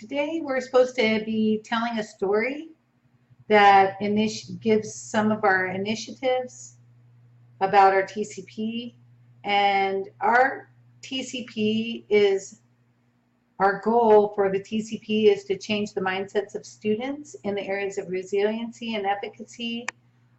Today we're supposed to be telling a story that gives some of our initiatives about our TCP. And our TCP is, our goal for the TCP is to change the mindsets of students in the areas of resiliency and efficacy,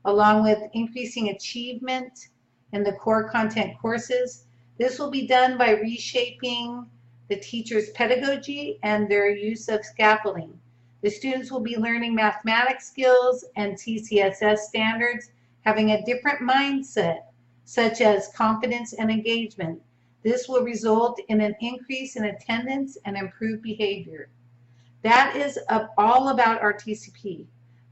along with increasing achievement in the core content courses. This will be done by reshaping the teacher's pedagogy and their use of scaffolding. The students will be learning mathematics skills and CCSS standards, having a different mindset, such as confidence and engagement. This will result in an increase in attendance and improved behavior. That is all about our TCP.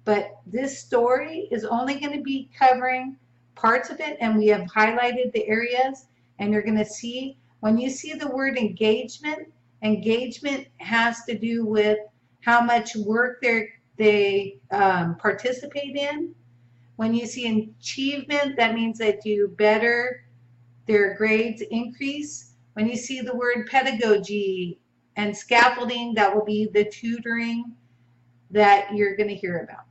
But this story is only going to be covering parts of it, and we have highlighted the areas, and you're going to see, when you see the word engagement, engagement has to do with how much work they participate in. When you see achievement, that means they do better, their grades increase. When you see the word pedagogy and scaffolding, that will be the tutoring that you're going to hear about.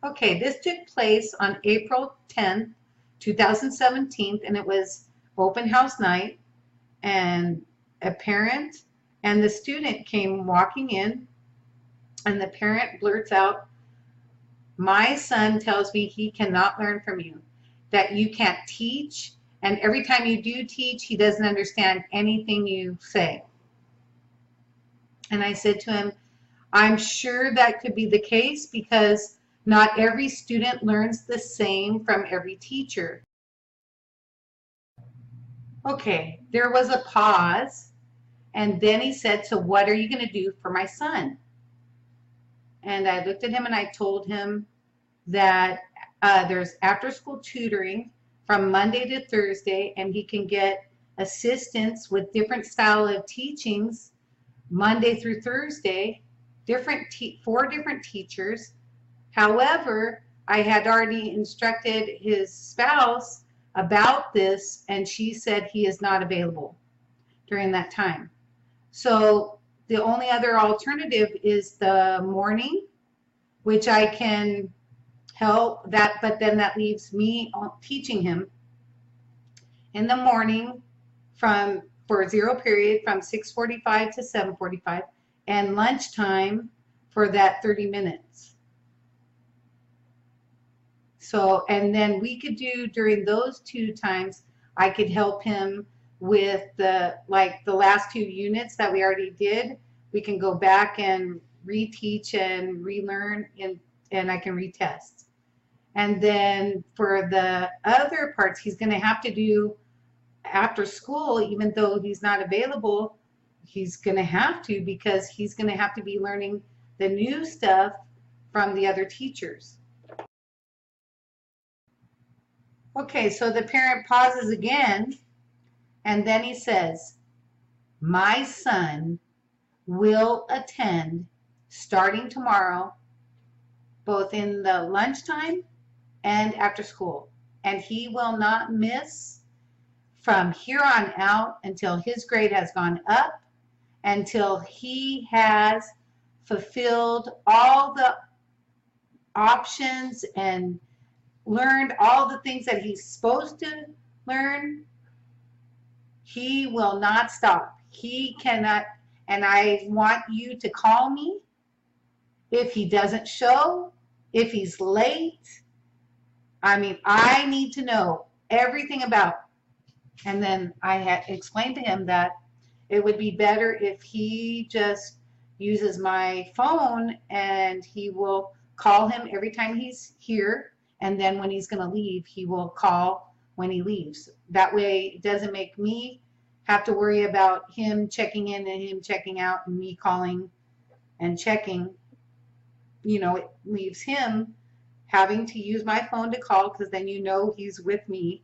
Okay, this took place on April 10th, 2017, and it was open house night, and a parent and the student came walking in, and the parent blurts out, "My son tells me he cannot learn from you, that you can't teach, and every time you do teach, he doesn't understand anything you say." And I said to him, I'm sure that could be the case because not every student learns the same from every teacher. Okay, there was a pause, and then he said, "So what are you going to do for my son?" And I looked at him and I told him that there's after-school tutoring from Monday to Thursday, and he can get assistance with different style of teachings Monday through Thursday, 4 different teachers. However, I had already instructed his spouse about this, and she said he is not available during that time. So the only other alternative is the morning, which I can help that, but then that leaves me teaching him in the morning for 0 period from 6:45 to 7:45, and lunchtime for that 30 minutes. So, and then we could do during those 2 times, I could help him with the last 2 units that we already did. We can go back and reteach and relearn, and I can retest. And then for the other parts, he's going to have to do after school, even though he's not available, he's going to have to, because he's going to have to be learning the new stuff from the other teachers. Okay, so the parent pauses again, and then he says, "My son will attend starting tomorrow, both in the lunchtime and after school, and he will not miss from here on out until his grade has gone up, until he has fulfilled all the options and learned all the things that he's supposed to learn. He will not stop. He cannot, and I want you to call me if he doesn't show, if he's late. I mean, I need to know everything about it." And then I had explained to him that it would be better if he just uses my phone, and he will call him every time he's here, and then when he's going to leave, he will call when he leaves. That way it doesn't make me have to worry about him checking in and him checking out and me calling and checking. You know, it leaves him having to use my phone to call, because then you know he's with me.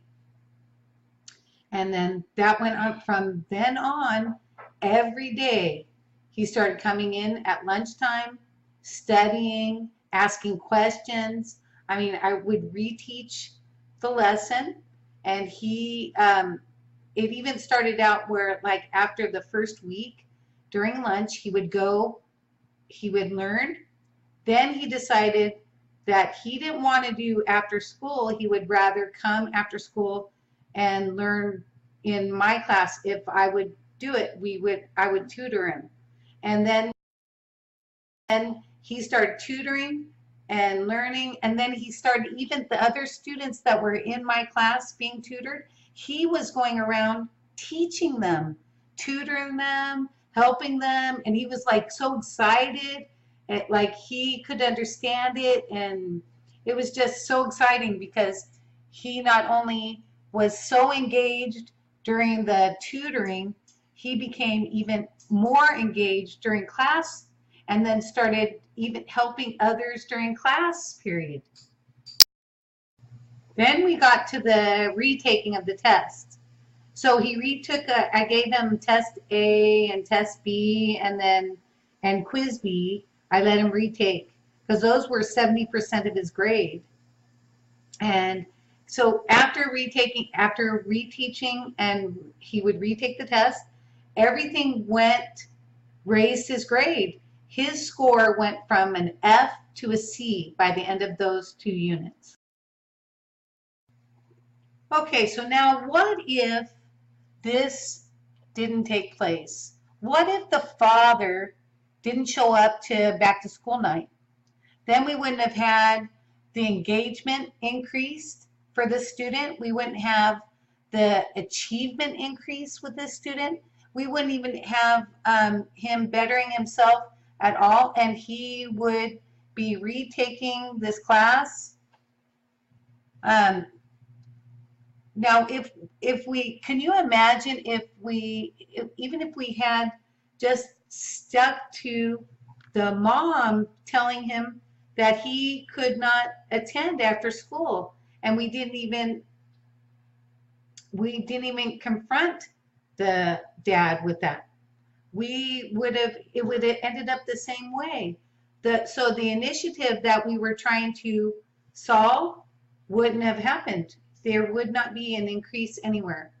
And then that went up from then on. Every day he started coming in at lunchtime, studying, asking questions. I mean, I would reteach the lesson, and he it even started out where, like, after the first week during lunch, he would go, he would learn. Then he decided that he didn't want to do after school. He would rather come after school and learn in my class. If I would do it, I would tutor him. And then he started tutoring and learning, and then he started, even the other students that were in my class being tutored, he was going around teaching them, tutoring them, helping them, and he was like so excited, like he could understand it, and it was just so exciting because he not only was so engaged during the tutoring, he became even more engaged during class, and then started even helping others during class period. Then we got to the retaking of the test. So he retook, I gave him test A and test B, and quiz B. I let him retake because those were 70% of his grade. And so after reteaching, and he would retake the test, everything raised his grade. His score went from an F to a C by the end of those 2 units. Okay, so now what if this didn't take place? What if the father didn't show up to back to school night? Then we wouldn't have had the engagement increased for the student. We wouldn't have the achievement increase with this student. We wouldn't even have him bettering himself at all, and he would be retaking this class. Now, can you imagine even if we had just stuck to the mom telling him that he could not attend after school, and we didn't even confront the dad with that? It would have ended up the same way. So the initiative that we were trying to solve wouldn't have happened. There would not be an increase anywhere.